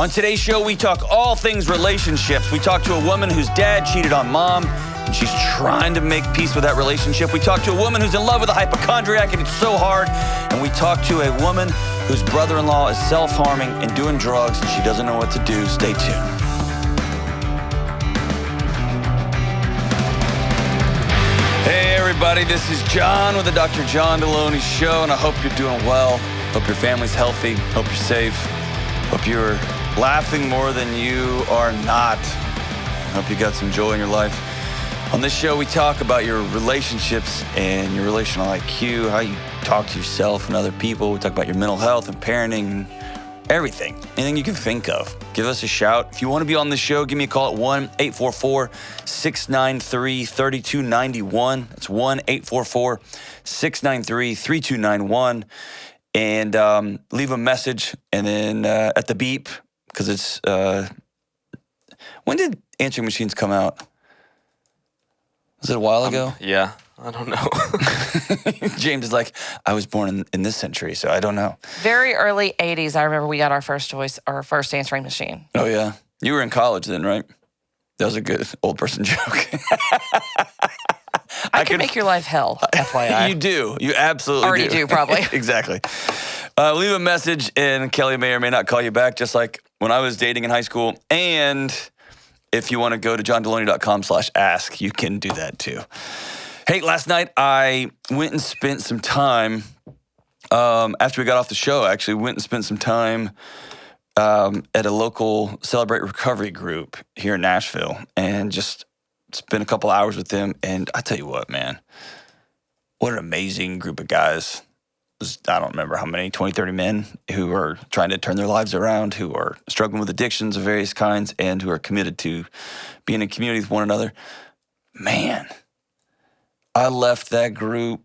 On today's show, we talk all things relationships. We talk to a woman whose dad cheated on mom, and she's trying to make peace with that relationship. We talk to a woman who's in love with a hypochondriac, and it's so hard. And we talk to a woman whose brother-in-law is self-harming and doing drugs, and she doesn't know what to do. Stay tuned. Hey, everybody, this is John with the Dr. John Delony Show, and I hope you're doing well. Hope your family's healthy. Hope you're safe. Hope you're laughing more than you are not. Hope you got some joy in your life. On this show, we talk about your relationships and your relational IQ, how you talk to yourself and other people. We talk about your mental health and parenting, everything, anything you can think of. Give us a shout. If you want to be on the show, give me a call at 1-844-693-3291. That's 1-844-693-3291. And leave a message, and then at the beep, because it's, when did answering machines come out? Was it a while ago? Yeah, I don't know. James is like, I was born in this century, so I don't know. Very early 80s, I remember we got our first first answering machine. Oh, yeah. You were in college then, right? That was a good old person joke. I can make your life hell, FYI. You do. You absolutely already do, probably. Exactly. Leave a message, and Kelly may or may not call you back, just like when I was dating in high school. And if you want to go to johndelony.com/ask, you can do that too. Hey, last night I went and spent some time, after we got off the show, actually, went and spent some time at a local Celebrate Recovery group here in Nashville, and just spent a couple hours with them. And I tell you what, man, what an amazing group of guys. I don't remember how many, 20, 30 men who are trying to turn their lives around, who are struggling with addictions of various kinds, and who are committed to being in community with one another. Man, I left that group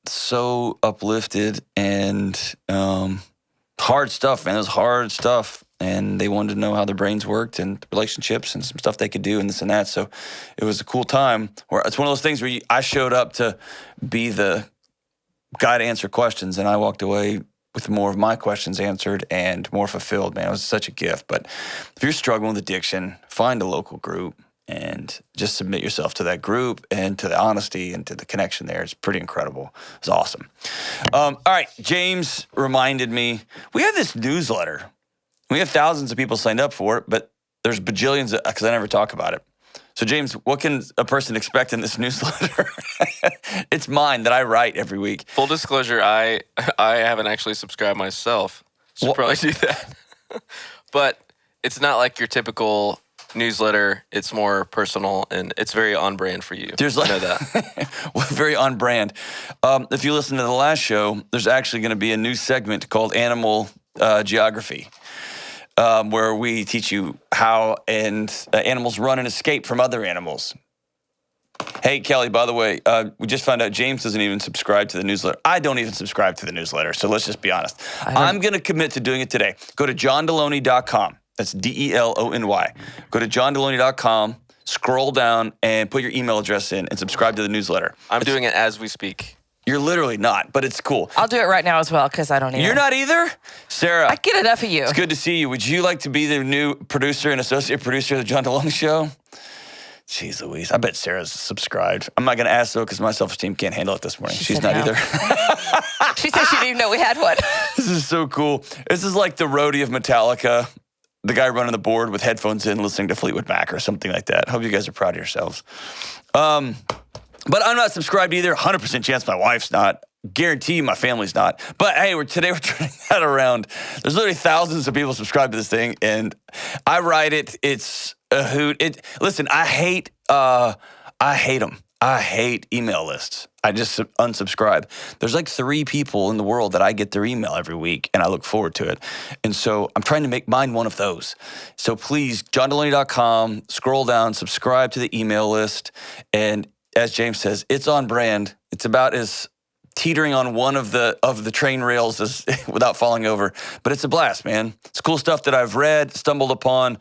so uplifted, and hard stuff, man. It was hard stuff. And they wanted to know how their brains worked and relationships and some stuff they could do and this and that. So it was a cool time. Where it's one of those things where I showed up to be the guy to answer questions, and I walked away with more of my questions answered and more fulfilled. Man, it was such a gift. But if you're struggling with addiction, find a local group and just submit yourself to that group and to the honesty and to the connection there. It's pretty incredible. It's awesome. All right, James reminded me, we have this newsletter. We have thousands of people signed up for it, but there's bajillions because I never talk about it. So, James, what can a person expect in this newsletter? It's mine that I write every week. Full disclosure, I haven't actually subscribed myself. Should probably do that. But it's not like your typical newsletter. It's more personal, and it's very on brand for you. There's I know that. Well, very on brand. If you listen to the last show, there's actually going to be a new segment called Animal Geography. Where we teach you how animals run and escape from other animals. Hey, Kelly, by the way, we just found out James doesn't even subscribe to the newsletter. I don't even subscribe to the newsletter, so let's just be honest. I'm going to commit to doing it today. Go to johndelony.com. That's DELONY. Go to johndelony.com, scroll down, and put your email address in and subscribe to the newsletter. I'm doing it as we speak. You're literally not, but it's cool. I'll do it right now as well, because I don't either. You're not either? Sarah. I get enough of you. It's good to see you. Would you like to be the new producer and associate producer of the John Delony Show? Jeez Louise. I bet Sarah's subscribed. I'm not going to ask, though, because my self-esteem can't handle it this morning. She's not either. She said she didn't even know we had one. This is so cool. This is like the roadie of Metallica, the guy running the board with headphones in, listening to Fleetwood Mac or something like that. Hope you guys are proud of yourselves. But I'm not subscribed either. 100% chance my wife's not. Guarantee you my family's not. But hey, today we're turning that around. There's literally thousands of people subscribed to this thing, and I write it. It's a hoot. Listen, I hate them. I hate email lists. I just unsubscribe. There's like 3 people in the world that I get their email every week, and I look forward to it. And so I'm trying to make mine one of those. So please, johndelony.com, scroll down, subscribe to the email list, and as James says, it's on brand. It's about as teetering on one of the train rails as, without falling over. But it's a blast, man. It's cool stuff that I've read, stumbled upon,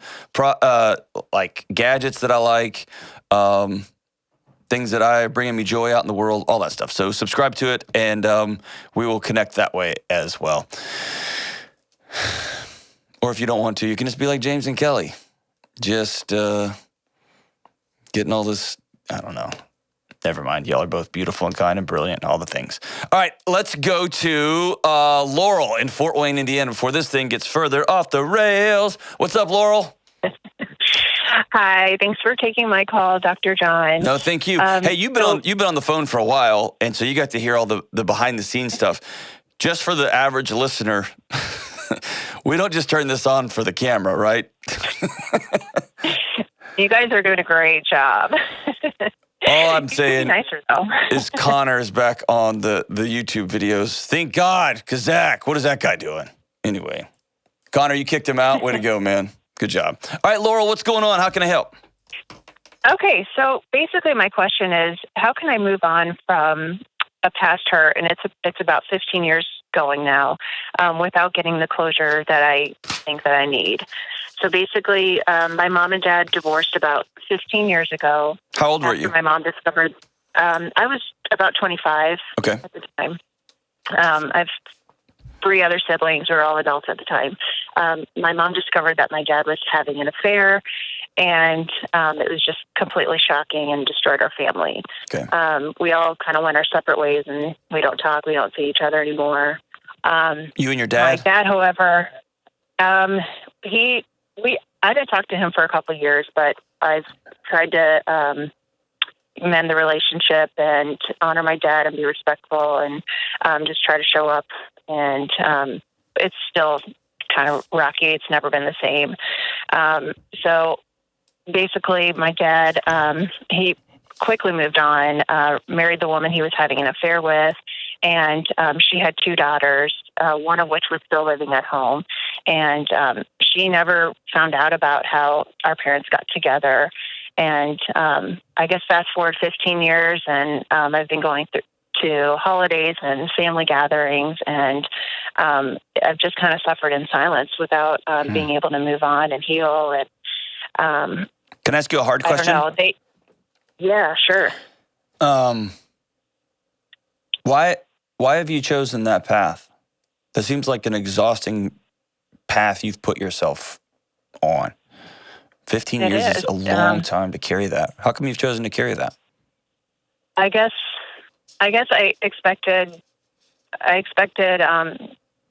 like gadgets that I like, things that are bringing me joy out in the world, all that stuff. So subscribe to it, and we will connect that way as well. Or if you don't want to, you can just be like James and Kelly. Just getting all this, I don't know. Never mind. Y'all are both beautiful and kind and brilliant and all the things. All right, let's go to Laurel in Fort Wayne, Indiana, before this thing gets further off the rails. What's up, Laurel? Hi, thanks for taking my call, Dr. John. No, thank you. Hey, you've been on the phone for a while, and so you got to hear all the behind the scenes stuff. Just for the average listener, we don't just turn this on for the camera, right? You guys are doing a great job. All I'm saying nicer, though. is Connor is back on the YouTube videos. Thank God, because Zach, what is that guy doing? Anyway, Connor, you kicked him out. Way to go, man. Good job. All right, Laurel, what's going on? How can I help? Okay, so basically my question is, how can I move on from a past hurt, and it's about 15 years going now, without getting the closure that I think that I need? So basically, my mom and dad divorced about 15 years ago. How old were you? My mom discovered, I was about 25 at the time. I've 3 other siblings who are all adults at the time. My mom discovered that my dad was having an affair, and it was just completely shocking and destroyed our family. Okay. We all kind of went our separate ways, and we don't talk. We don't see each other anymore. You and your dad? My dad, however, I didn't talk to him for a couple of years, but I've tried to mend the relationship and honor my dad and be respectful and just try to show up. And it's still kind of rocky. It's never been the same. So basically, my dad, he quickly moved on, married the woman he was having an affair with, and she had 2 daughters, one of which was still living at home. And she never found out about how our parents got together. And I guess fast forward 15 years, and I've been going to holidays and family gatherings, and I've just kind of suffered in silence without being able to move on and heal. And can I ask you a hard question? I don't know. Yeah, sure. Why have you chosen that path? That seems like an exhausting path you've put yourself on. 15 years is a long time to carry that. How come you've chosen to carry that? I guess I expected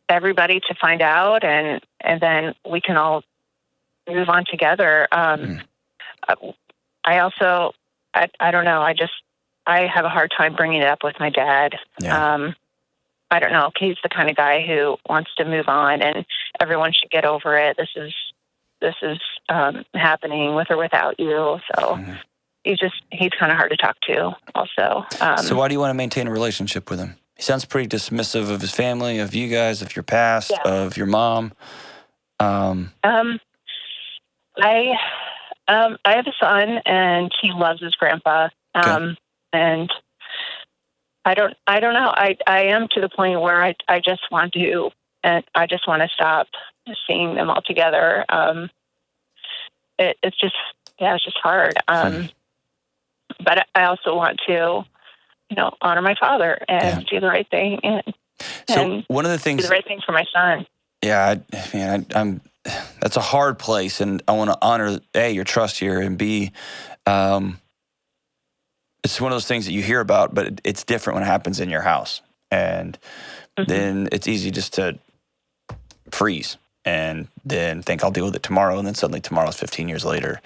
everybody to find out, and then we can all move on together. I also, I don't know. I have a hard time bringing it up with my dad. Yeah. I don't know. He's the kind of guy who wants to move on, and everyone should get over it. This is happening with or without you. So he's kind of hard to talk to also. So why do you want to maintain a relationship with him? He sounds pretty dismissive of his family, of you guys, of your past, of your mom. I have a son, and he loves his grandpa. And I don't know. I am to the point where I just want to, and I just want to stop seeing them all together. It's just hard. But I also want to, honor my father and do the right thing. And one of the things, do the right thing for my son. Yeah, I'm. That's a hard place, and I want to honor A, your trust here, and B, it's one of those things that you hear about, but it's different when it happens in your house. And then it's easy just to freeze and then think I'll deal with it tomorrow. And then suddenly tomorrow's 15 years later.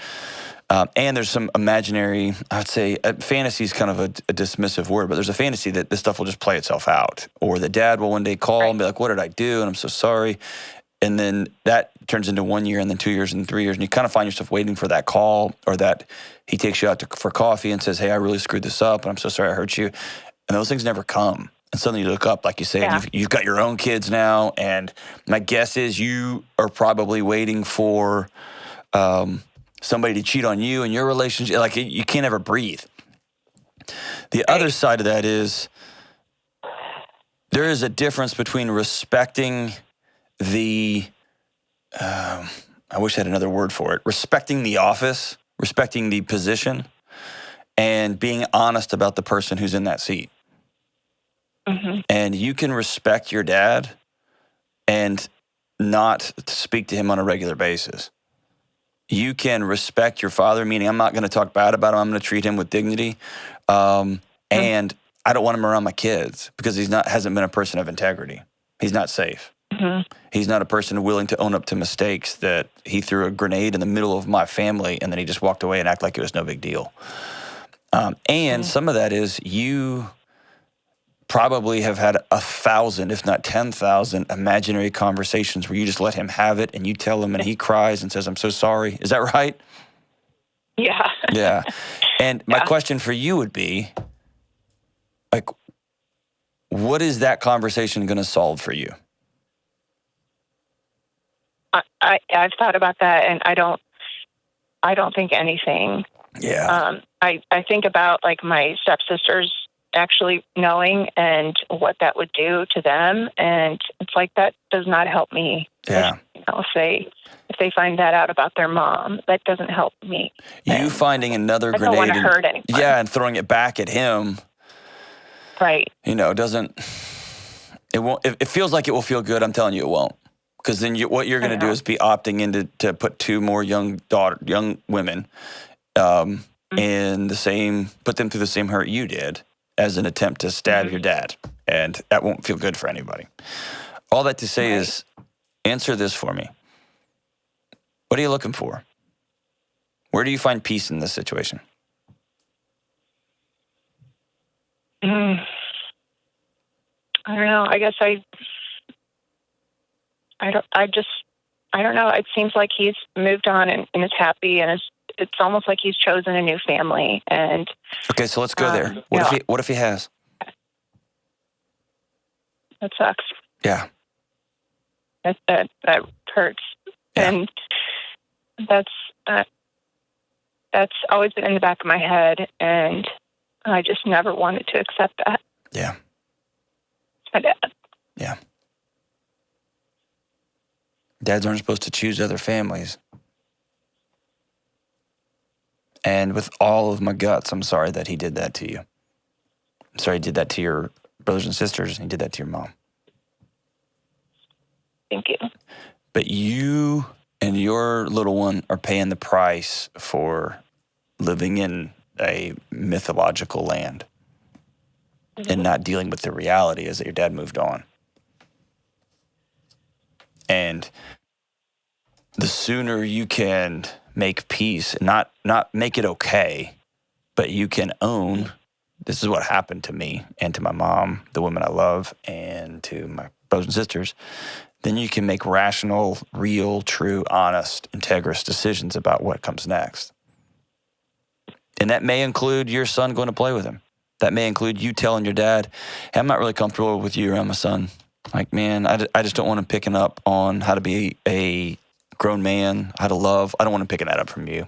And there's some imaginary, I would say, fantasy is kind of a dismissive word, but there's a fantasy that this stuff will just play itself out. Or the dad will one day call and be like, what did I do? And I'm so sorry. And then that turns into 1 year and then 2 years and 3 years. And you kind of find yourself waiting for that call, or that he takes you out for coffee and says, hey, I really screwed this up, and I'm so sorry I hurt you. And those things never come. And suddenly you look up, like you say, and you've got your own kids now. And my guess is you are probably waiting for somebody to cheat on you in your relationship. Like, you can't ever breathe. The other side of that is there is a difference between respecting I wish I had another word for it, respecting the office, respecting the position, and being honest about the person who's in that seat. And you can respect your dad and not speak to him on a regular basis. You can respect your father, meaning I'm not going to talk bad about him. I'm going to treat him with dignity. And I don't want him around my kids because hasn't been a person of integrity. He's not safe. Mm-hmm. He's not a person willing to own up to mistakes, that he threw a grenade in the middle of my family and then he just walked away and acted like it was no big deal. And some of that is you probably have had 1,000, if not 10,000 imaginary conversations where you just let him have it and you tell him and he cries and says, I'm so sorry. Is that right? Yeah. Yeah. And my question for you would be, like, what is that conversation going to solve for you? I've thought about that, and I don't think anything. Yeah. I think about like my stepsisters actually knowing and what that would do to them, and it's like that does not help me. Yeah. If they find that out about their mom, that doesn't help me. You finding another I grenade. don't want to hurt anyone. Yeah, and throwing it back at him. Right. It won't. It feels like it will feel good. I'm telling you, it won't. Because then what you're going to do is be opting into to put two more young women in the same, put them through the same hurt you did as an attempt to stab your dad, and that won't feel good for anybody. All that to say is, answer this for me. What are you looking for? Where do you find peace in this situation? I don't know. I guess I don't know. It seems like he's moved on and is happy, and it's almost like he's chosen a new family. And okay, so let's go there. What if he has? That sucks. Yeah. That hurts, Yeah. and that's always been in the back of my head, and I just never wanted to accept that. Yeah. It's my dad. Yeah. Dads aren't supposed to choose other families. And with all of my guts, I'm sorry that he did that to you. I'm sorry he did that to your brothers and sisters, and he did that to your mom. Thank you. But you and your little one are paying the price for living in a mythological land and not dealing with the reality is that your dad moved on. And the sooner you can make peace, not make it okay, but you can own, this is what happened to me and to my mom, the women I love, and to my brothers and sisters, then you can make rational, real, true, honest, integrous decisions about what comes next. And that may include your son going to play with him. That may include you telling your dad, hey, I'm not really comfortable with you around my son. Like, man, I just don't want him picking up on how to be a grown man, how to love. I don't want him picking that up from you.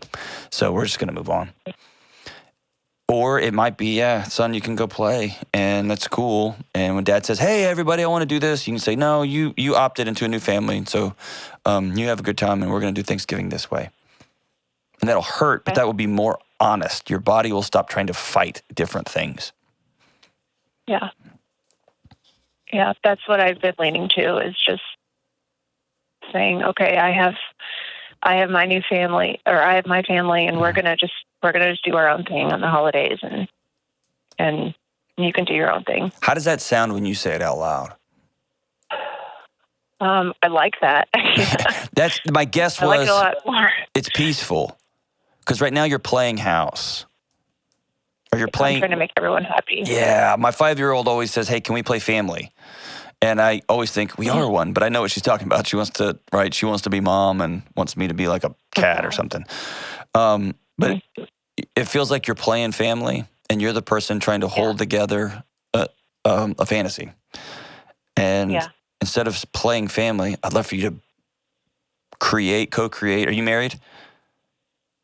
So we're just going to move on. Or it might be, yeah, son, you can go play, and that's cool. And when dad says, hey, everybody, I want to do this, you can say, no, you opted into a new family, and so you have a good time, and we're going to do Thanksgiving this way. And that'll hurt, but that will be more honest. Your body will stop trying to fight different things. Yeah. Yeah, that's what I've been leaning to, is just saying, okay, I have my new family, or I have my family, and we're gonna just do our own thing on the holidays, and you can do your own thing. How does that sound when you say it out loud? I like that. That's my guess was. I like it a lot more. It's peaceful, because right now you're playing house. Or you're playing. I'm trying to make everyone happy. Yeah, my 5-year-old always says, hey, can we play family? And I always think we are one, but I know what she's talking about. She wants to be mom and wants me to be like a cat or something. But it feels like you're playing family and you're the person trying to hold together a fantasy. And instead of playing family, I'd love for you to co-create. Are you married?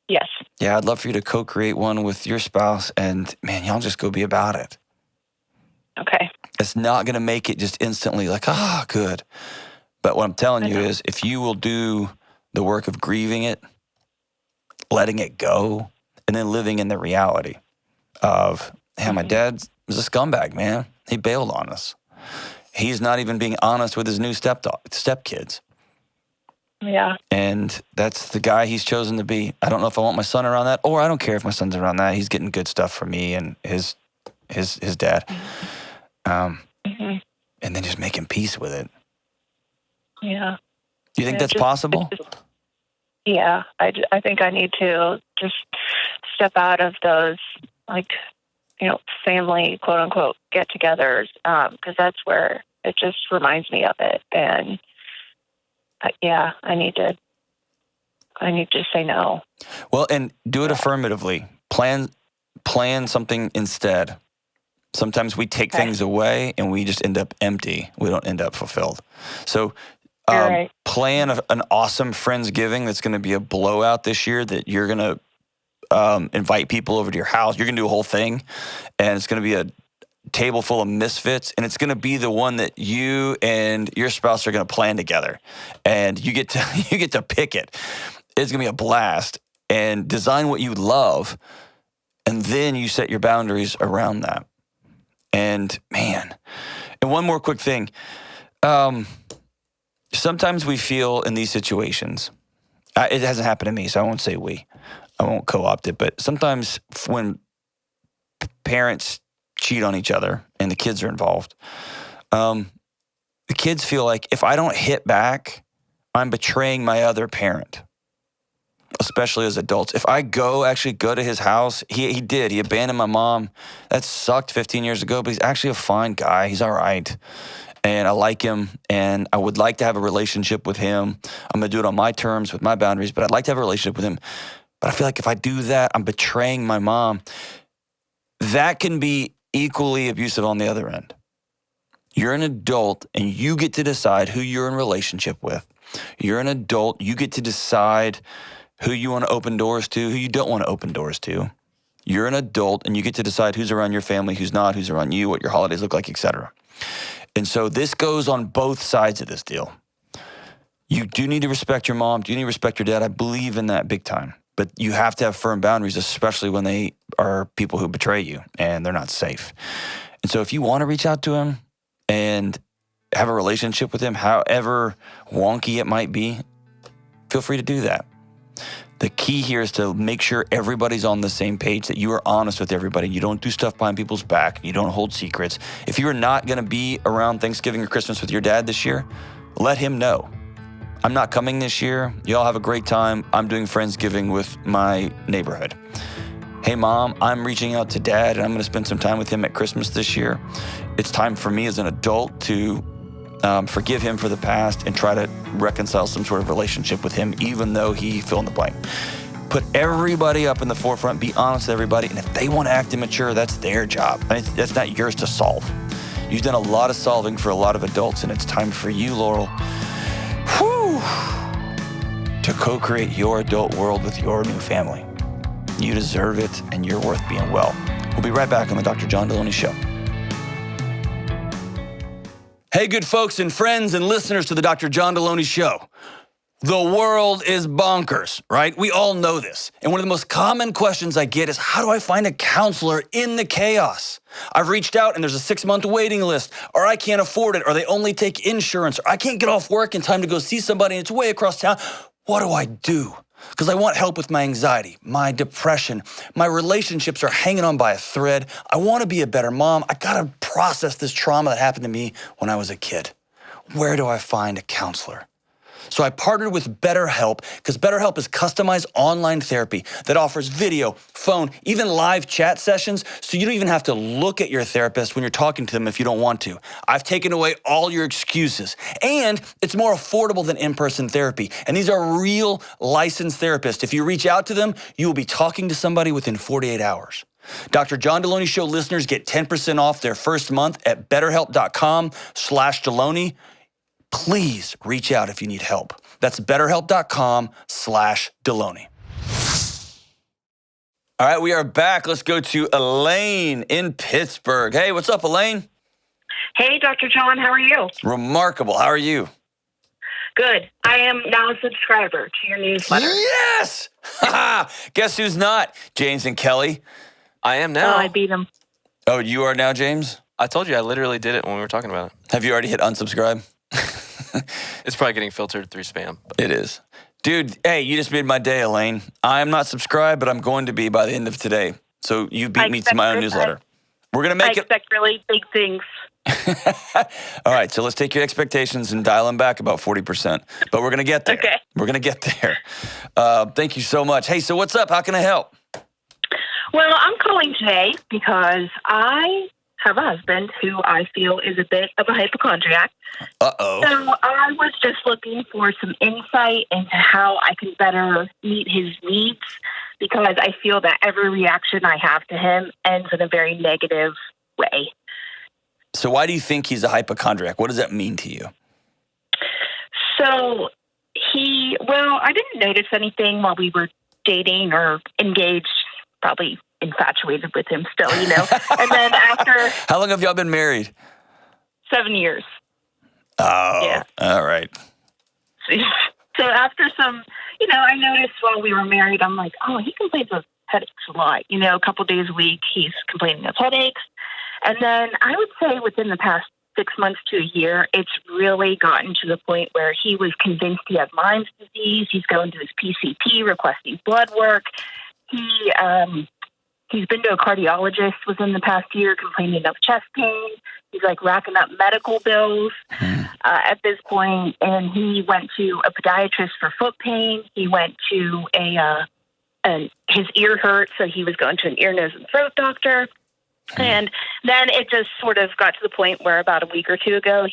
Yes. Yeah, I'd love for you to co-create one with your spouse, and man, y'all just go be about it. Okay. It's not going to make it just instantly like, good. But what I'm telling you is, if you will do the work of grieving it, letting it go, and then living in the reality of, hey, my dad was a scumbag, man. He bailed on us. He's not even being honest with his new stepkids. Yeah. And that's the guy he's chosen to be. I don't know if I want my son around that, or I don't care if my son's around that. He's getting good stuff from me and his dad. Mm-hmm. And then just making peace with it. Yeah. Do you think that's possible? Yeah. I think I need to just step out of those, like, family, quote unquote, get-togethers, because that's where it just reminds me of it. And I need to say no. Well, and do it affirmatively. Plan something instead. Sometimes we take things away and we just end up empty. We don't end up fulfilled. So Right. plan an awesome Friendsgiving that's going to be a blowout this year, that you're going to invite people over to your house. You're going to do a whole thing, and it's going to be a table full of misfits, and it's going to be the one that you and your spouse are going to plan together, and you get to pick it. It's going to be a blast, and design what you love, and then you set your boundaries around that. And man, and one more quick thing. Sometimes we feel in these situations, it hasn't happened to me, so I won't say we. I won't co-opt it, but sometimes when parents cheat on each other and the kids are involved, the kids feel like if I don't hit back, I'm betraying my other parent, especially as adults. If I actually go to his house, he abandoned my mom. That sucked 15 years ago, but he's actually a fine guy. He's all right. And I like him, and I would like to have a relationship with him. I'm going to do it on my terms with my boundaries, but I'd like to have a relationship with him. But I feel like if I do that, I'm betraying my mom. That can be equally abusive on the other end. You're an adult, and you get to decide who you're in relationship with. You're an adult. You get to decide who you want to open doors to, who you don't want to open doors to. You're an adult, and you get to decide who's around your family, who's not, who's around you, what your holidays look like, etc. And so this goes on both sides of this deal. You do need to respect your mom. Do you need to respect your dad? I believe in that big time. But you have to have firm boundaries, especially when they are people who betray you and they're not safe. And so if you want to reach out to him and have a relationship with him, however wonky it might be, feel free to do that. The key here is to make sure everybody's on the same page, that you are honest with everybody. You don't do stuff behind people's back. You don't hold secrets. If you are not going to be around Thanksgiving or Christmas with your dad this year, let him know. I'm not coming this year. Y'all have a great time. I'm doing Friendsgiving with my neighborhood. Hey, Mom, I'm reaching out to Dad, and I'm going to spend some time with him at Christmas this year. It's time for me as an adult to forgive him for the past and try to reconcile some sort of relationship with him, even though he fill in the blank. Put everybody up in the forefront. Be honest with everybody. And if they want to act immature, that's their job. That's not yours to solve. You've done a lot of solving for a lot of adults, and it's time for you, Laurel, to co-create your adult world with your new family. You deserve it, and you're worth being well. We'll be right back on the Dr. John Delony Show. Hey, good folks and friends and listeners to the Dr. John Delony Show. The world is bonkers, right? We all know this. And one of the most common questions I get is, how do I find a counselor in the chaos? I've reached out and there's a 6-month waiting list, or I can't afford it, or they only take insurance, or I can't get off work in time to go see somebody and it's way across town. What do I do? Because I want help with my anxiety, my depression, my relationships are hanging on by a thread. I want to be a better mom. I got to process this trauma that happened to me when I was a kid. Where do I find a counselor? So I partnered with BetterHelp, because BetterHelp is customized online therapy that offers video, phone, even live chat sessions, so you don't even have to look at your therapist when you're talking to them if you don't want to. I've taken away all your excuses, and it's more affordable than in-person therapy. And these are real licensed therapists. If you reach out to them, you will be talking to somebody within 48 hours. Dr. John Delony Show listeners get 10% off their first month at betterhelp.com/Delony. Please reach out if you need help. That's betterhelp.com/Delony. All right, we are back. Let's go to Elaine in Pittsburgh. Hey, what's up, Elaine? Hey, Dr. John, how are you? Remarkable. How are you? Good. I am now a subscriber to your newsletter. Yes! Guess who's not? James and Kelly. I am now. Oh, I beat him. Oh, you are now, James? I told you I literally did it when we were talking about it. Have you already hit unsubscribe? It's probably getting filtered through spam. It is. Dude, hey, you just made my day, Elaine. I'm not subscribed, but I'm going to be by the end of today. So you beat me to my own newsletter. We're going to make I expect really big things. All right, so let's take your expectations and dial them back about 40%. But we're going to get there. Okay. We're going to get there. Thank you so much. Hey, so what's up? How can I help? Well, I'm calling today because I have a husband who I feel is a bit of a hypochondriac. Uh-oh. So I was just looking for some insight into how I can better meet his needs, because I feel that every reaction I have to him ends in a very negative way. So why do you think he's a hypochondriac? What does that mean to you? So I didn't notice anything while we were dating or engaged, probably infatuated with him still, And then after How long have y'all been married? 7 years. Oh, Yeah. All right. So after some, I noticed while we were married, I'm like, oh, he complains of headaches a lot. A couple days a week, he's complaining of headaches. And then I would say within the past 6 months to a year, it's really gotten to the point where he was convinced he had Lyme's disease. He's going to his PCP, requesting blood work. He's been to a cardiologist within the past year, complaining of chest pain. He's like racking up medical bills at this point, and he went to a podiatrist for foot pain. He went to his ear hurt, so he was going to an ear, nose, and throat doctor. And then it just sort of got to the point where about a week or two ago,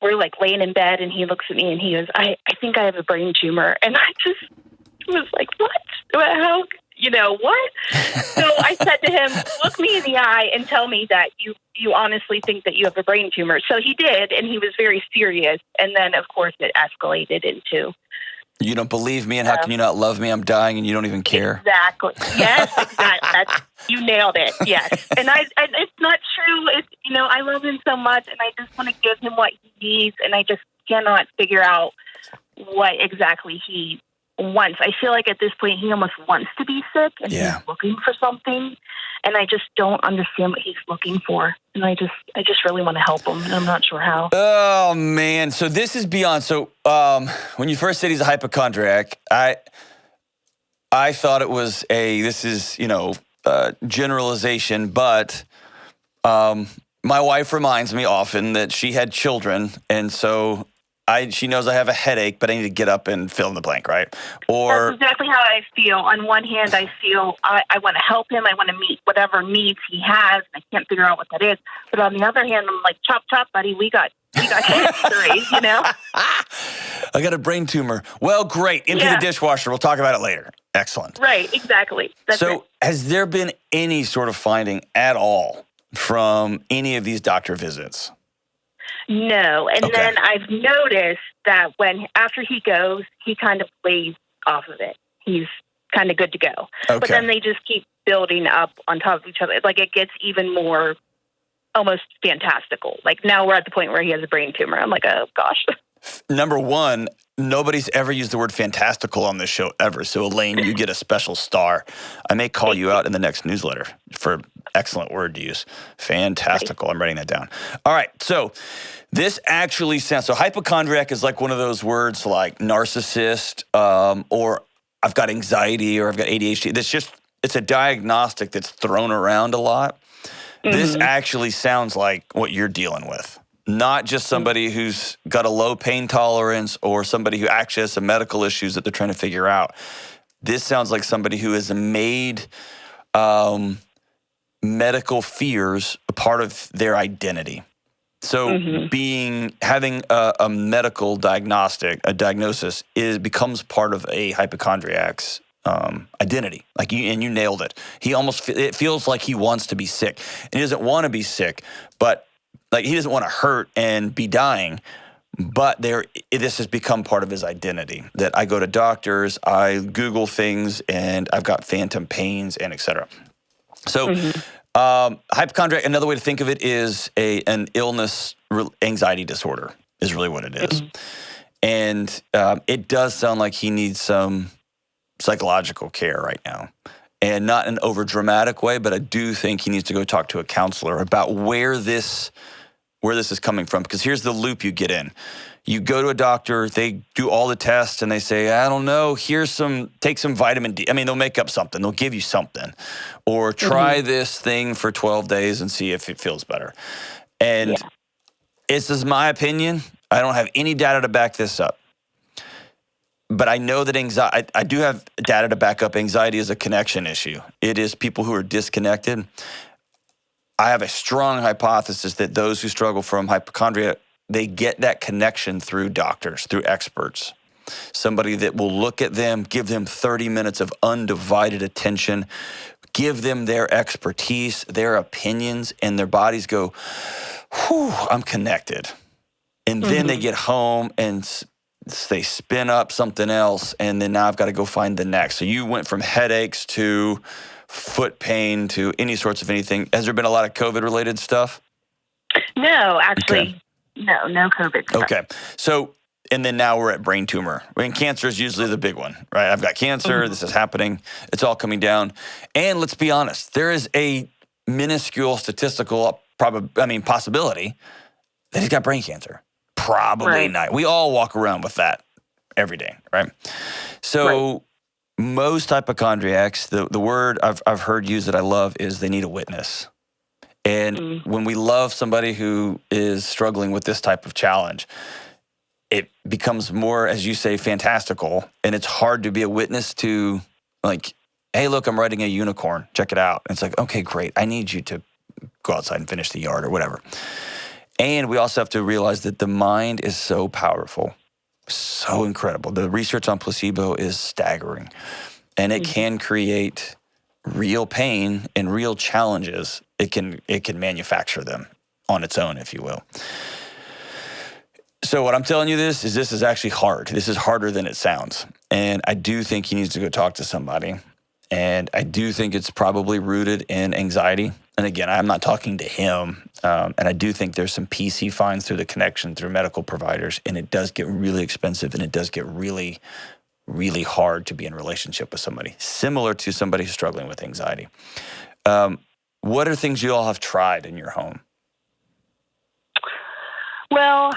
we're like laying in bed, and he looks at me and he goes, I think I have a brain tumor. And I just was like, what? How? What? So I said to him, look me in the eye and tell me that you honestly think that you have a brain tumor. So he did, and he was very serious. And then, of course, it escalated into... You don't believe me, and how can you not love me? I'm dying, and you don't even care. Exactly. Yes, exactly. You nailed it. Yes. And it's not true. I love him so much, and I just want to give him what he needs, and I just cannot figure out what exactly he wants. I feel like at this point he almost wants to be sick, and he's looking for something, and I just don't understand what he's looking for. And I just really want to help him, and I'm not sure how. Oh man, so this is beyond. So when you first said he's a hypochondriac, I thought it was generalization, but my wife reminds me often that she had children, and so she knows I have a headache, but I need to get up and fill in the blank, right? Or that's exactly how I feel. On one hand, I feel I want to help him. I want to meet whatever needs he has, and I can't figure out what that is. But on the other hand, I'm like, chop, chop, buddy. We got history, I got a brain tumor. Well, great. Empty the dishwasher. We'll talk about it later. Excellent. Right, exactly. So has there been any sort of finding at all from any of these doctor visits? No. And then I've noticed that after he goes, he kind of lays off of it. He's kind of good to go. Okay. But then they just keep building up on top of each other. Like it gets even more almost fantastical. Like now we're at the point where he has a brain tumor. I'm like, oh gosh. Number one, nobody's ever used the word fantastical on this show ever. So Elaine, you get a special star. I may call you out in the next newsletter for excellent word to use. Fantastical. I'm writing that down. All right. So this actually sounds, so hypochondriac is like one of those words like narcissist, or I've got anxiety, or I've got ADHD. It's a diagnostic that's thrown around a lot. Mm-hmm. This actually sounds like what you're dealing with. Not just somebody who's got a low pain tolerance or somebody who actually has some medical issues that they're trying to figure out. This sounds like somebody who has made medical fears a part of their identity. So having a medical diagnosis becomes part of a hypochondriac's identity. Like you nailed it. It feels like he wants to be sick. And he doesn't want to be sick, but like he doesn't want to hurt and be dying, but this has become part of his identity. That I go to doctors, I Google things, and I've got phantom pains and et cetera. So hypochondriac, another way to think of it is an illness, anxiety disorder is really what it is. And it does sound like he needs some psychological care right now. And not in an over-dramatic way, but I do think he needs to go talk to a counselor about where this where this is coming from, because here's the loop you get in. You go to a doctor, they do all the tests, and they say, I don't know, take some vitamin D. I mean, they'll make up something. They'll give you something. Or try this thing for 12 days and see if it feels better. And this is my opinion. I don't have any data to back this up. But I know that anxiety, I do have data to back up anxiety is a connection issue. It is people who are disconnected. I have a strong hypothesis that those who struggle from hypochondria, they get that connection through doctors, through experts. Somebody that will look at them, give them 30 minutes of undivided attention, give them their expertise, their opinions, and their bodies go, whew, I'm connected. And then they get home and they spin up something else, and then now I've got to go find the next. So you went from headaches to foot pain to any sorts of anything. Has there been a lot of COVID-related stuff? No, actually, no COVID stuff. Okay. So, and then now we're at brain tumor. I mean, cancer is usually the big one, right? I've got cancer. This is happening. It's all coming down. And let's be honest, there is a minuscule statistical possibility that he's got brain cancer. Probably not. We all walk around with that every day, right? So most hypochondriacs, the word I've heard used that I love is they need a witness. And when we love somebody who is struggling with this type of challenge, it becomes more, as you say, fantastical. And it's hard to be a witness to, like, hey, look, I'm riding a unicorn. Check it out. And it's like, okay, great. I need you to go outside and finish the yard or whatever. And we also have to realize that the mind is so powerful, so incredible. The research on placebo is staggering. And it can create real pain and real challenges. It can manufacture them on its own, if you will. So what I'm telling you this is actually hard. This is harder than it sounds. And I do think he needs to go talk to somebody. And I do think it's probably rooted in anxiety. And again, I'm not talking to him. And I do think there's some peace he finds through the connection through medical providers. And it does get really expensive, and it does get really, really hard to be in a relationship with somebody, similar to somebody who's struggling with anxiety. What are things you all have tried in your home? Well,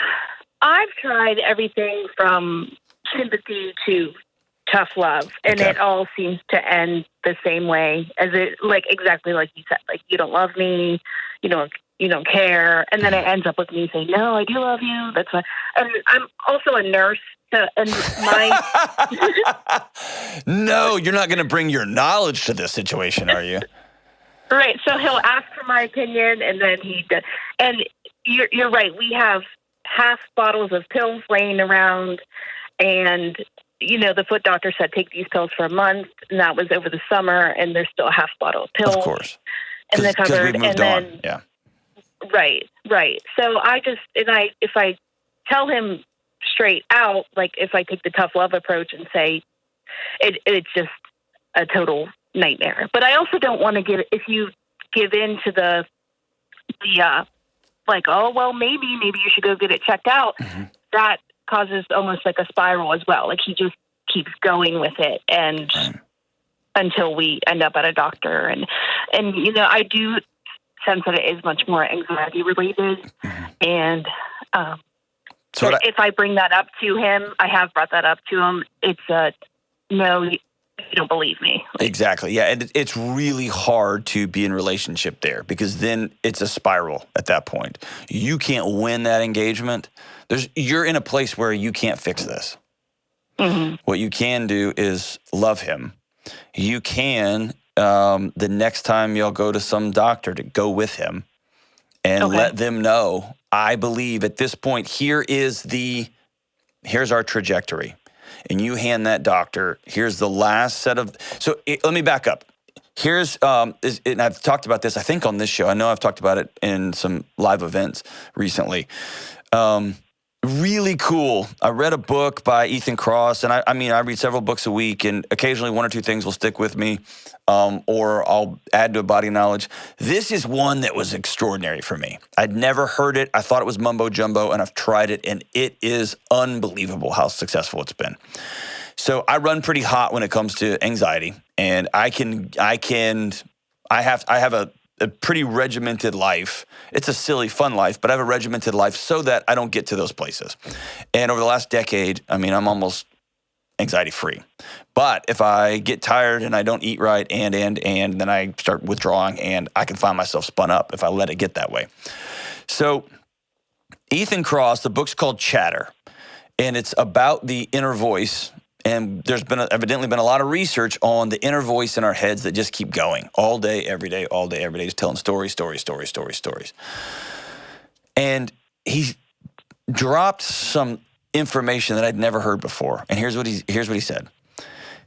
I've tried everything from sympathy to tough love, and it all seems to end the same way as it, like exactly like you said, like you don't love me, you don't care, and then it ends up with me saying, "No, I do love you." That's why. And I'm also a nurse, so and my No, you're not going to bring your knowledge to this situation, are you? Right. So he'll ask for my opinion, and then he does. And you're right. We have half bottles of pills laying around, and the foot doctor said take these pills for a month, and that was over the summer, and there's still a half bottle of pills. Of course. In the cupboard. We've moved on. Yeah. Right. So if I tell him straight out, like if I take the tough love approach and say it's just a total nightmare. But I also don't want to if you give in to the like, oh, well, maybe you should go get it checked out. That causes almost like a spiral as well. Like he just keeps going with it, and until we end up at a doctor. And I do sense that it is much more anxiety related. And if I bring that up to him, I have brought that up to him. It's no, you don't believe me. Exactly. Yeah. And it's really hard to be in relationship there, because then it's a spiral at that point. You can't win that engagement. You're in a place where you can't fix this. What you can do is love him. You can, the next time y'all go to some doctor, to go with him and let them know, I believe at this point, here's our trajectory. And you hand that doctor, here's the last set of, let me back up. Here's, and I've talked about this, I think, on this show. I know I've talked about it in some live events recently. Really cool. I read a book by Ethan Cross, and I read several books a week, and occasionally one or two things will stick with me, or I'll add to a body of knowledge. This is one that was extraordinary for me. I'd never heard it. I thought it was mumbo jumbo, and I've tried it, and it is unbelievable how successful it's been. So I run pretty hot when it comes to anxiety, and I have a a pretty regimented life. It's a silly, fun life, but I have a regimented life so that I don't get to those places. And over the last decade, I mean, I'm almost anxiety-free. But if I get tired and I don't eat right and then I start withdrawing, and I can find myself spun up if I let it get that way. So Ethan Cross, the book's called Chatter, and it's about the inner voice. And there's been evidently been a lot of research on the inner voice in our heads that just keep going all day, every day, just telling stories. And he dropped some information that I'd never heard before. And here's what he said.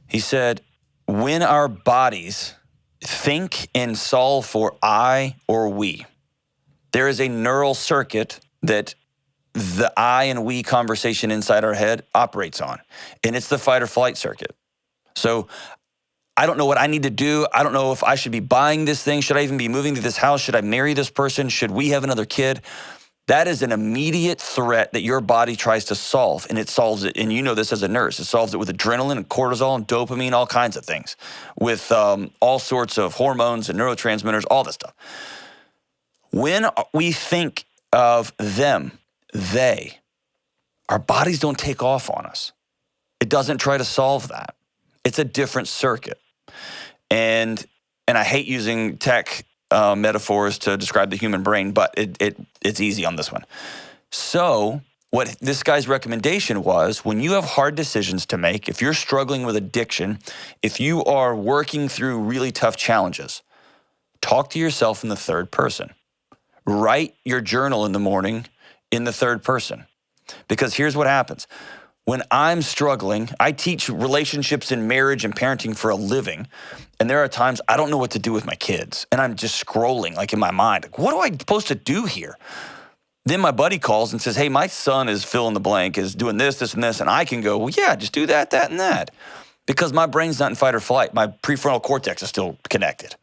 He said, when our bodies think and solve for I or we, there is a neural circuit that the I and we conversation inside our head operates on, and it's the fight or flight circuit. So I don't know what I need to do. I don't know if I should be buying this thing. Should I even be moving to this house? Should I marry this person? Should we have another kid? That is an immediate threat that your body tries to solve, and it solves it. And you know this as a nurse. It solves it with adrenaline and cortisol and dopamine, all kinds of things, with all sorts of hormones and neurotransmitters, all this stuff. When we think of them, our bodies don't take off on us. It doesn't try to solve that. It's a different circuit. And I hate using tech metaphors to describe the human brain, but it's easy on this one. So what this guy's recommendation was, when you have hard decisions to make, if you're struggling with addiction, if you are working through really tough challenges, talk to yourself in the third person. Write your journal in the morning in the third person. Because here's what happens. When I'm struggling, I teach relationships and marriage and parenting for a living. And there are times I don't know what to do with my kids. And I'm just scrolling like in my mind. Like, what am I supposed to do here? Then my buddy calls and says, hey, my son is fill in the blank, is doing this, this, and this. And I can go, well, yeah, just do that, that, and that. Because my brain's not in fight or flight. My prefrontal cortex is still connected.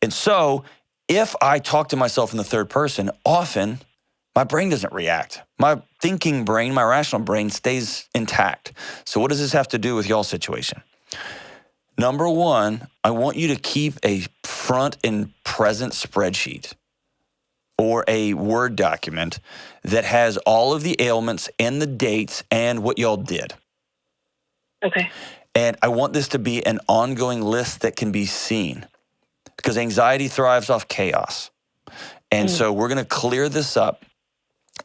And so if I talk to myself in the third person, often my brain doesn't react. My thinking brain, my rational brain stays intact. So what does this have to do with y'all's situation? Number one, I want you to keep a front and present spreadsheet or a Word document that has all of the ailments and the dates and what y'all did. Okay. And I want this to be an ongoing list that can be seen, because anxiety thrives off chaos. And so we're going to clear this up.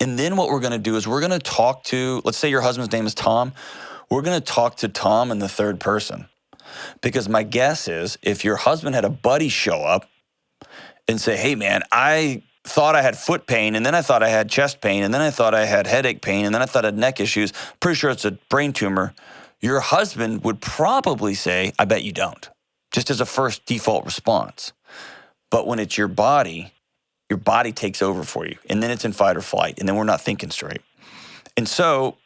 And then what we're going to do is we're going to talk to, let's say your husband's name is Tom. We're going to talk to Tom in the third person. Because my guess is if your husband had a buddy show up and say, hey, man, I thought I had foot pain, and then I thought I had chest pain, and then I thought I had headache pain, and then I thought I had neck issues, pretty sure it's a brain tumor, your husband would probably say, I bet you don't, just as a first default response. But when it's your body takes over for you, and then it's in fight or flight, and then we're not thinking straight. And so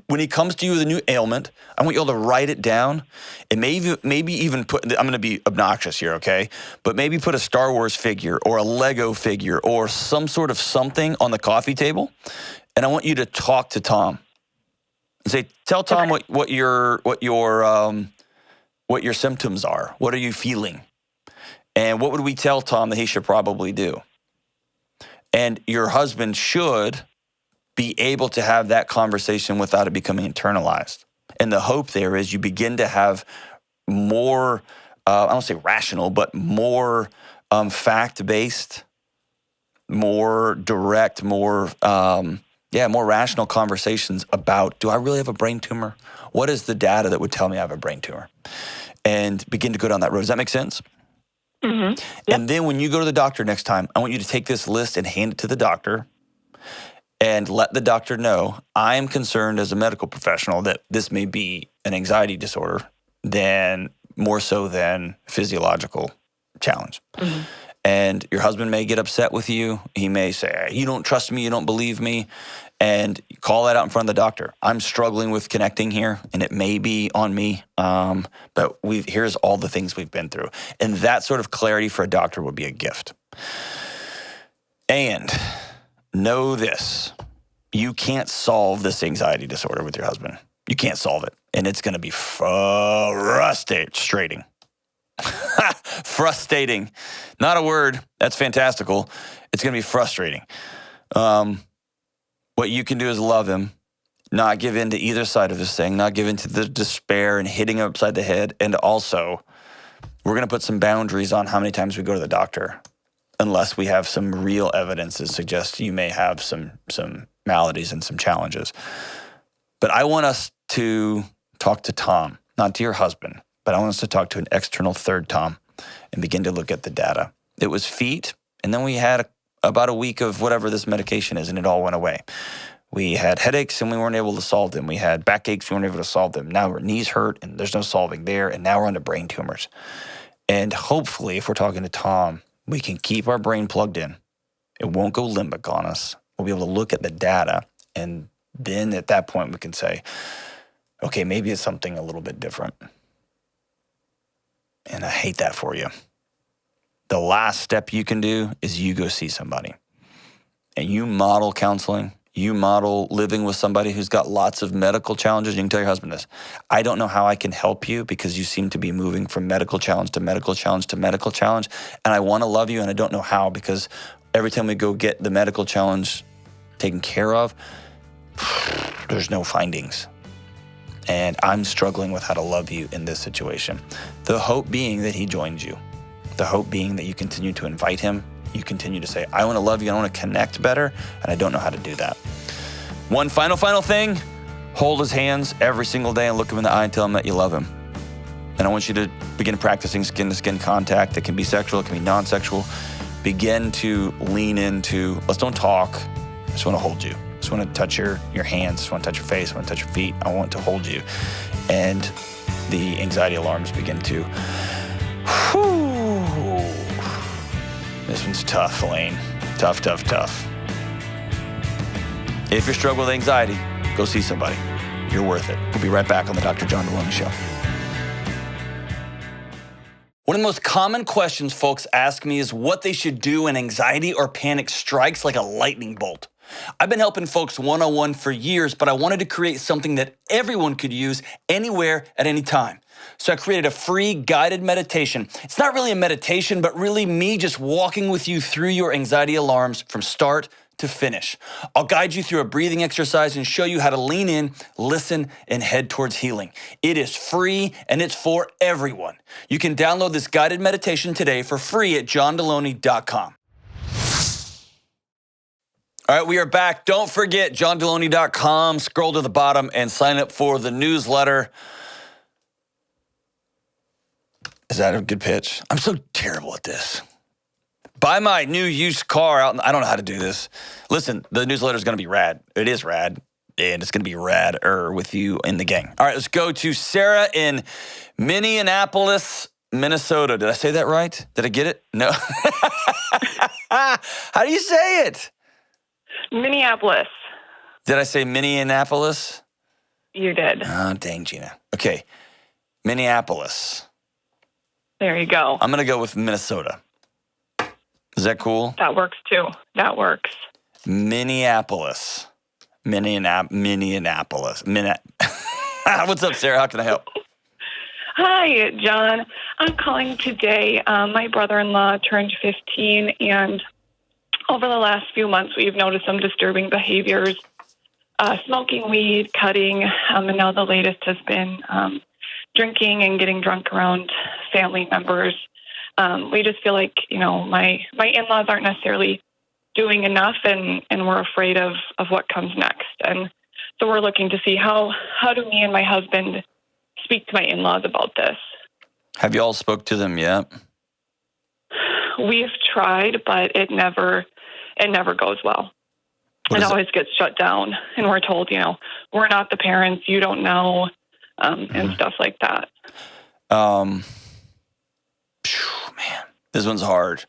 when he comes to you with a new ailment, I want you all to write it down, and maybe even put, I'm going to be obnoxious here, okay? But maybe put a Star Wars figure or a Lego figure or some sort of something on the coffee table, and I want you to talk to Tom and say, tell Tom what your symptoms are. What are you feeling? And what would we tell Tom that he should probably do? And your husband should be able to have that conversation without it becoming internalized. And the hope there is you begin to have more, I don't say rational, but more fact-based, more direct, more rational conversations about, do I really have a brain tumor? What is the data that would tell me I have a brain tumor? And begin to go down that road. Does that make sense? Mm-hmm. Yep. And then when you go to the doctor next time, I want you to take this list and hand it to the doctor and let the doctor know, I am concerned as a medical professional that this may be an anxiety disorder more so than physiological challenge. Mm-hmm. And your husband may get upset with you. He may say, you don't trust me, you don't believe me. And call that out in front of the doctor. I'm struggling with connecting here, and it may be on me, but here's all the things we've been through. And that sort of clarity for a doctor would be a gift. And know this, you can't solve this anxiety disorder with your husband. You can't solve it. And it's going to be frustrating. Frustrating. Not a word. That's fantastical. It's going to be frustrating. What you can do is love him, not give in to either side of this thing, not give in to the despair and hitting him upside the head. And also, we're going to put some boundaries on how many times we go to the doctor, unless we have some real evidence that suggests you may have some maladies and some challenges. But I want us to talk to Tom, not to your husband, but I want us to talk to an external third Tom and begin to look at the data. It was feet, and then we had about a week of whatever this medication is, and it all went away. We had headaches, and we weren't able to solve them. We had backaches, we weren't able to solve them. Now our knees hurt, and there's no solving there, and now we're on to brain tumors. And hopefully, if we're talking to Tom, we can keep our brain plugged in. It won't go limbic on us. We'll be able to look at the data, and then at that point, we can say, okay, maybe it's something a little bit different. And I hate that for you. The last step you can do is you go see somebody. And you model counseling. You model living with somebody who's got lots of medical challenges. You can tell your husband this. I don't know how I can help you because you seem to be moving from medical challenge to medical challenge to medical challenge. And I want to love you, and I don't know how, because every time we go get the medical challenge taken care of, there's no findings. And I'm struggling with how to love you in this situation. The hope being that he joins you. The hope being that you continue to invite him. You continue to say, I want to love you, I want to connect better, and I don't know how to do that. One final thing, hold his hands every single day and look him in the eye and tell him that you love him. And I want you to begin practicing skin-to-skin contact. It can be sexual, it can be non-sexual. Begin to lean into, let's don't talk, I just want to hold you. I just want to touch your hands, I just want to touch your face, I want to touch your feet, I want to hold you. And the anxiety alarms begin to, This one's tough, Elaine. Tough. If you're struggling with anxiety, go see somebody. You're worth it. We'll be right back on the Dr. John Delony Show. One of the most common questions folks ask me is what they should do when anxiety or panic strikes like a lightning bolt. I've been helping folks one-on-one for years, but I wanted to create something that everyone could use anywhere at any time. So I created a free guided meditation. It's not really a meditation, but really me just walking with you through your anxiety alarms from start to finish. I'll guide you through a breathing exercise and show you how to lean in, listen, and head towards healing. It is free and it's for everyone. You can download this guided meditation today for free at johndelony.com. All right, we are back. Don't forget, johndelony.com. Scroll to the bottom and sign up for the newsletter. Is that a good pitch? I'm so terrible at this. Buy my new used car out. I don't know how to do this. Listen, the newsletter is going to be rad. It is rad, and it's going to be radder with you in the gang. All right, let's go to Sarah in Minneapolis, Minnesota. Did I say that right? Did I get it? No. How do you say it? Minneapolis. Did I say Minneapolis? You did. Oh, dang, Gina. Okay, Minneapolis. There you go. I'm going to go with Minnesota. Is that cool? That works too. That works. Minneapolis. Minneapolis. What's up, Sarah? How can I help? Hi, John. I'm calling today. My brother-in-law turned 15, and over the last few months, we've noticed some disturbing behaviors, smoking weed, cutting, and now the latest has been drinking and getting drunk around family members. We just feel like, my in-laws aren't necessarily doing enough, and we're afraid of what comes next. And so we're looking to see how do me and my husband speak to my in-laws about this. Have you all spoke to them yet? We've tried, but it never goes well. It always gets shut down, and we're told, we're not the parents, you don't know, and stuff like that. Man, this one's hard.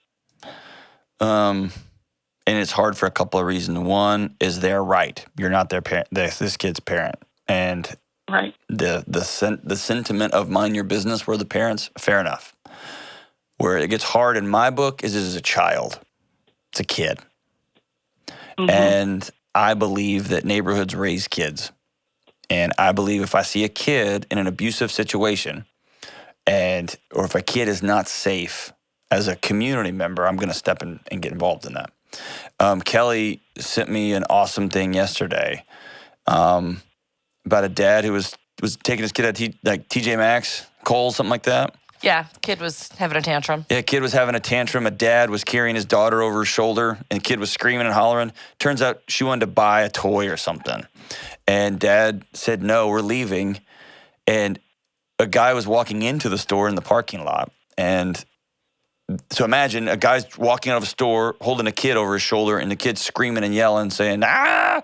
And it's hard for a couple of reasons. One is they're right. You're not their parent. This kid's parent. And right. The sentiment of mind your business, we're the parents, fair enough. Where it gets hard in my book is as a child. It's a kid. Mm-hmm. And I believe that neighborhoods raise kids. And I believe if I see a kid in an abusive situation, or if a kid is not safe, as a community member, I'm going to step in and get involved in that. Kelly sent me an awesome thing yesterday about a dad who was taking his kid out like TJ Maxx, Kohl's, something like that. Yeah, kid was having a tantrum. Yeah, kid was having a tantrum. A dad was carrying his daughter over his shoulder, and the kid was screaming and hollering. Turns out she wanted to buy a toy or something. And dad said, no, we're leaving. And a guy was walking into the store in the parking lot. And so imagine a guy's walking out of a store holding a kid over his shoulder, and the kid's screaming and yelling, saying, ah!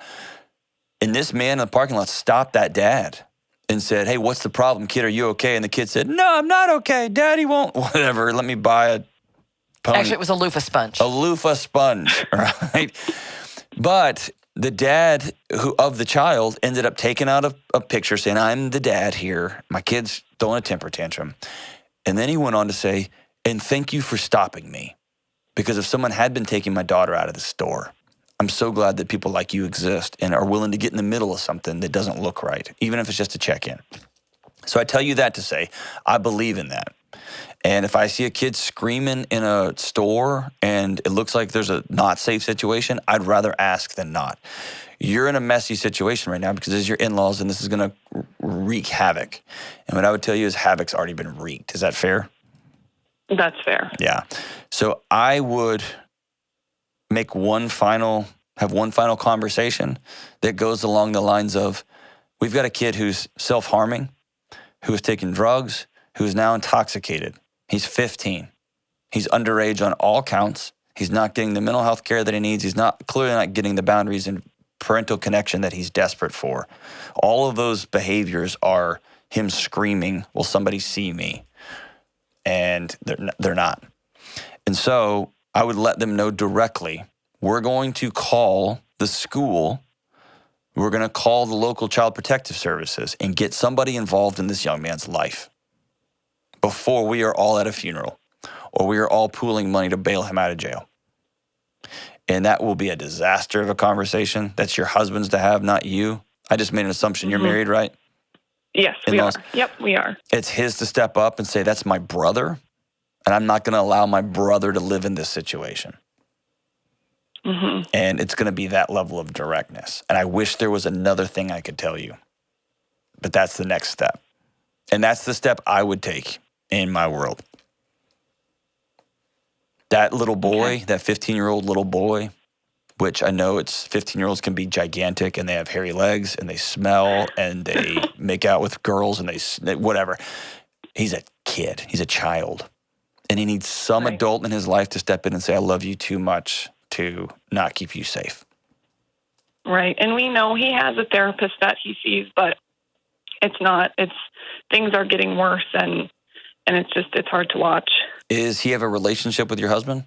And this man in the parking lot stopped that dad and said, hey, what's the problem, kid? Are you okay? And the kid said, no, I'm not okay. Daddy won't. Whatever. Let me buy a pony. Actually, it was a loofah sponge. A loofah sponge, right? But the dad of the child ended up taking out a picture saying, I'm the dad here. My kid's throwing a temper tantrum. And then he went on to say, and thank you for stopping me. Because if someone had been taking my daughter out of the store, I'm so glad that people like you exist and are willing to get in the middle of something that doesn't look right, even if it's just a check-in. So I tell you that to say, I believe in that. And if I see a kid screaming in a store and it looks like there's a not safe situation, I'd rather ask than not. You're in a messy situation right now because this is your in-laws and this is going to wreak havoc. And what I would tell you is havoc's already been wreaked. Is that fair? That's fair. Yeah. So I would have one final conversation that goes along the lines of, we've got a kid who's self-harming, who is taking drugs, who is now intoxicated. He's 15. He's underage on all counts. He's not getting the mental health care that he needs. He's clearly not getting the boundaries and parental connection that he's desperate for. All of those behaviors are him screaming, will somebody see me? And they're not. And so I would let them know directly, we're going to call the school, we're going to call the local child protective services and get somebody involved in this young man's life before we are all at a funeral or we are all pooling money to bail him out of jail. And that will be a disaster of a conversation. That's your husband's to have, not you. I just made an assumption. You're married, right? Yes, In-laws. we are. Yep, we are. It's his to step up and say, that's my brother, and I'm not going to allow my brother to live in this situation. Mm-hmm. And it's going to be that level of directness. And I wish there was another thing I could tell you. But that's the next step. And that's the step I would take in my world. That little boy, that 15-year-old little boy, which I know 15-year-olds can be gigantic and they have hairy legs and they smell and they make out with girls and they whatever. He's a kid. He's a child. And he needs some adult in his life to step in and say, I love you too much to not keep you safe. Right. And we know he has a therapist that he sees, but things are getting worse and it's hard to watch. Does he have a relationship with your husband?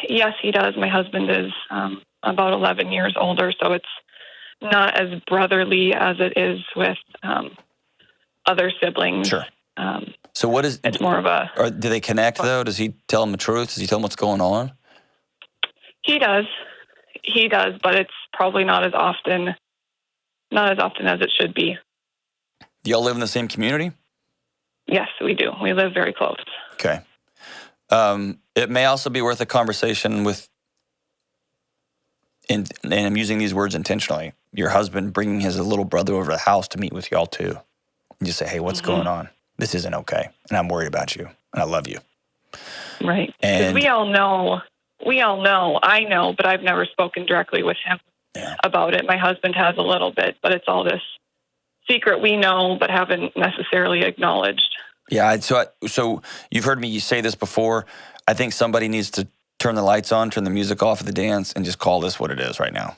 Yes, he does. My husband is about 11 years older, so it's not as brotherly as it is with other siblings. Sure. So what is... It's more of a... Or do they connect, though? Does he tell him the truth? Does he tell him what's going on? He does. He does, but it's probably not as often as it should be. Do y'all live in the same community? Yes, we do. We live very close. Okay. It may also be worth a conversation with, and I'm using these words intentionally, your husband bringing his little brother over to the house to meet with y'all too. And just say, hey, what's going on? This isn't okay. And I'm worried about you. And I love you. Right. And we all know, I know, but I've never spoken directly with him about it. My husband has a little bit, but it's all this secret we know, but haven't necessarily acknowledged. Yeah. So you've heard me say this before. I think somebody needs to turn the lights on, turn the music off of the dance, and just call this what it is right now.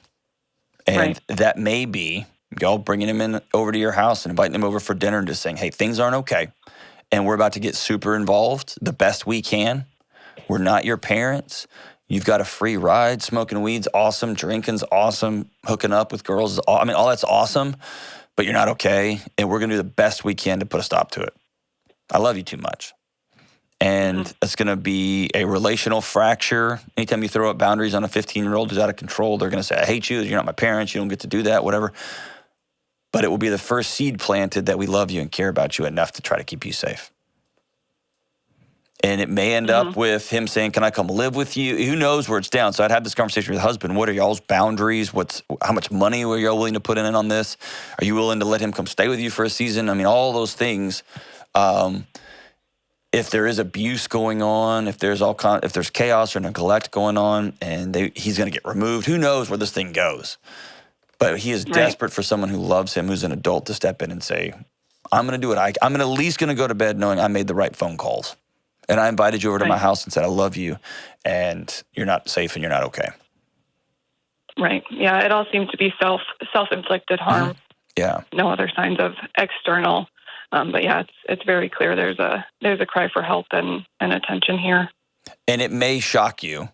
And that may be y'all bringing him over to your house and inviting him over for dinner and just saying, hey, things aren't okay. And we're about to get super involved the best we can. We're not your parents. You've got a free ride. Smoking weed's awesome. Drinking's awesome. Hooking up with girls is all that's awesome, but you're not okay. And we're going to do the best we can to put a stop to it. I love you too much. And it's going to be a relational fracture. Anytime you throw up boundaries on a 15-year-old who's out of control, they're going to say, I hate you. You're not my parents. You don't get to do that, whatever. but it will be the first seed planted that we love you and care about you enough to try to keep you safe. And it may end up with him saying, can I come live with you? Who knows where it's down? So I'd have this conversation with the husband. What are y'all's boundaries? How much money are y'all willing to put in on this? Are you willing to let him come stay with you for a season? I mean, all those things. If there is abuse going on, if there's chaos or neglect going on, and he's going to get removed, who knows where this thing goes? But he is desperate for someone who loves him, who's an adult, to step in and say, I'm going to do it. I'm at least going to go to bed knowing I made the right phone calls. And I invited you over to my house and said, I love you, and you're not safe and you're not okay. Right. Yeah, it all seems to be self-inflicted harm. Yeah. No other signs of external. But yeah, it's very clear there's a cry for help and attention here. And it may shock you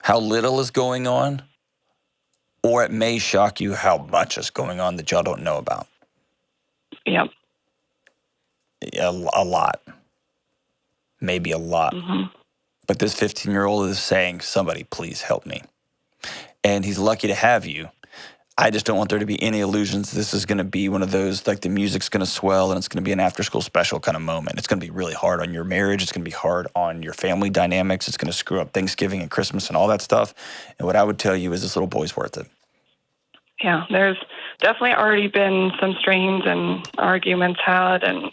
how little is going on, or it may shock you how much is going on that y'all don't know about. Yep. A lot. Maybe a lot. But this 15-year-old is saying, somebody please help me. And he's lucky to have you. I just don't want there to be any illusions this is going to be one of those, like the music's going to swell and it's going to be an after-school special kind of moment. It's going to be really hard on your marriage. It's going to be hard on your family dynamics. It's going to screw up Thanksgiving and Christmas and all that stuff. And what I would tell you is this little boy's worth it. Yeah, there's definitely already been some strains and arguments had, and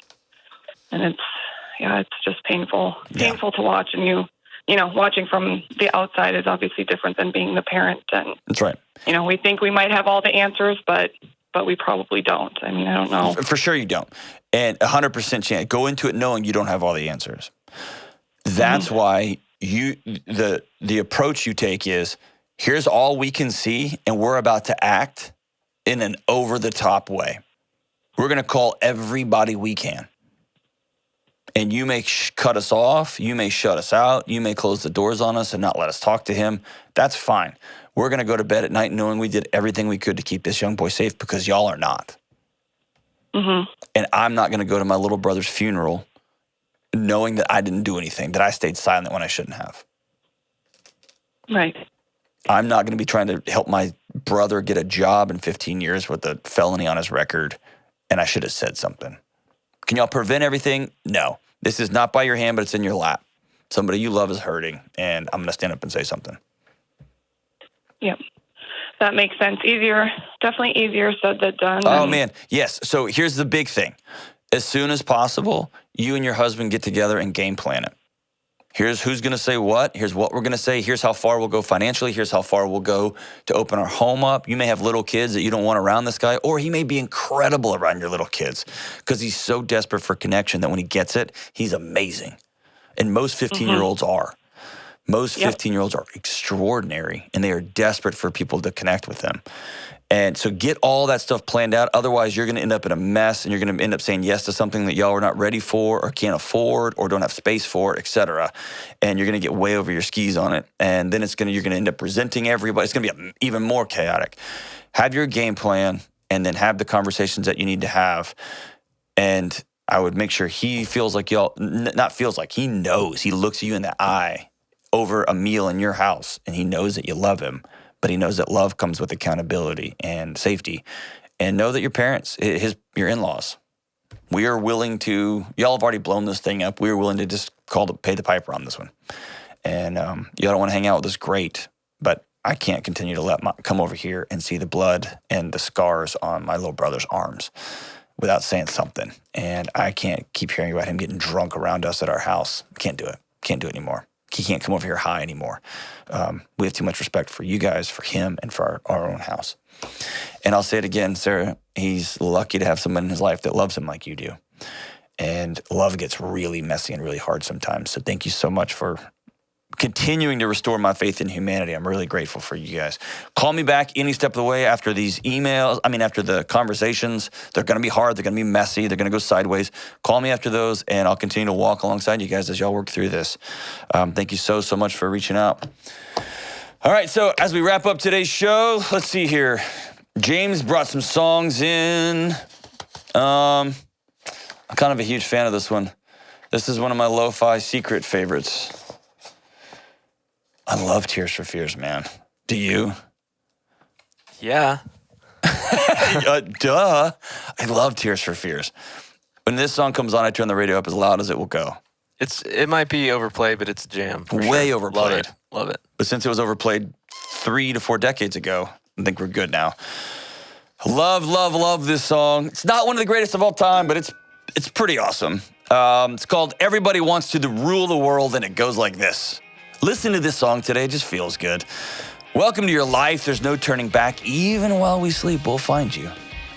it's just painful to watch. And you know, watching from the outside is obviously different than being the parent. And that's right. You know, we think we might have all the answers, but we probably don't. I mean, I don't know. For sure you don't. And 100% chance. Go into it knowing you don't have all the answers. That's why the approach you take is, here's all we can see, and we're about to act in an over-the-top way. We're going to call everybody we can. And you may cut us off, you may shut us out, you may close the doors on us and not let us talk to him. That's fine. We're going to go to bed at night knowing we did everything we could to keep this young boy safe, because y'all are not. And I'm not going to go to my little brother's funeral knowing that I didn't do anything, that I stayed silent when I shouldn't have. Right. I'm not going to be trying to help my brother get a job in 15 years with a felony on his record, and I should have said something. Can y'all prevent everything? No. This is not by your hand, but it's in your lap. Somebody you love is hurting, and I'm going to stand up and say something. Yep. That makes sense. Definitely easier said than done. Oh, man. Yes. So here's the big thing. As soon as possible, you and your husband get together and game plan it. Here's who's going to say what. Here's what we're going to say. Here's how far we'll go financially. Here's how far we'll go to open our home up. You may have little kids that you don't want around this guy, or he may be incredible around your little kids because he's so desperate for connection that when he gets it, he's amazing. And most 15-year-olds are. Most 15-year-olds are extraordinary, and they are desperate for people to connect with them. And so get all that stuff planned out. Otherwise, you're going to end up in a mess, and you're going to end up saying yes to something that y'all are not ready for or can't afford or don't have space for, et cetera. And you're going to get way over your skis on it. And then you're going to end up resenting everybody. It's going to be even more chaotic. Have your game plan, and then have the conversations that you need to have. And I would make sure he feels like he knows. He looks at you in the eye over a meal in your house, and he knows that you love him. But he knows that love comes with accountability and safety. And know that your parents, your in-laws, we are willing to, y'all have already blown this thing up. We are willing to just pay the piper on this one. And y'all don't want to hang out with us, great. But I can't continue to come over here and see the blood and the scars on my little brother's arms without saying something. And I can't keep hearing about him getting drunk around us at our house. Can't do it. Can't do it anymore. He can't come over here high anymore. We have too much respect for you guys, for him, and for our own house. And I'll say it again, Sarah, he's lucky to have someone in his life that loves him like you do. And love gets really messy and really hard sometimes. So thank you so much for continuing to restore my faith in humanity. I'm really grateful for you guys. Call me back any step of the way after these emails. After the conversations. They're going to be hard. They're going to be messy. They're going to go sideways. Call me after those, and I'll continue to walk alongside you guys as y'all work through this. Thank you so much for reaching out. All right, so as we wrap up today's show, let's see here. James brought some songs in. I'm kind of a huge fan of this one. This is one of my lo-fi secret favorites. I love Tears for Fears, man. Do you? Yeah. Duh. I love Tears for Fears. When this song comes on, I turn the radio up as loud as it will go. It might be overplayed, but it's a jam. Way overplayed. Love it. But since it was overplayed 3 to 4 decades ago, I think we're good now. Love this song. It's not one of the greatest of all time, but it's pretty awesome. It's called Everybody Wants to Rule the World, and it goes like this. Listen to this song today. It just feels good. Welcome to your life. There's no turning back. Even while we sleep, we'll find you.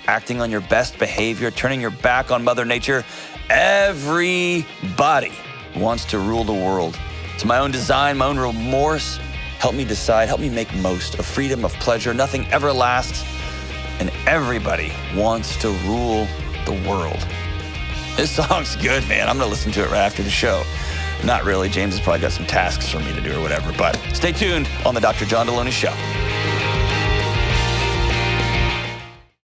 Acting on your best behavior, turning your back on Mother Nature. Everybody wants to rule the world. It's my own design, my own remorse. Help me decide, help me make most of freedom, of pleasure. Nothing ever lasts, and everybody wants to rule the world. This song's good, man. I'm going to listen to it right after the show. Not really. James has probably got some tasks for me to do or whatever, but stay tuned on the Dr. John Delony Show.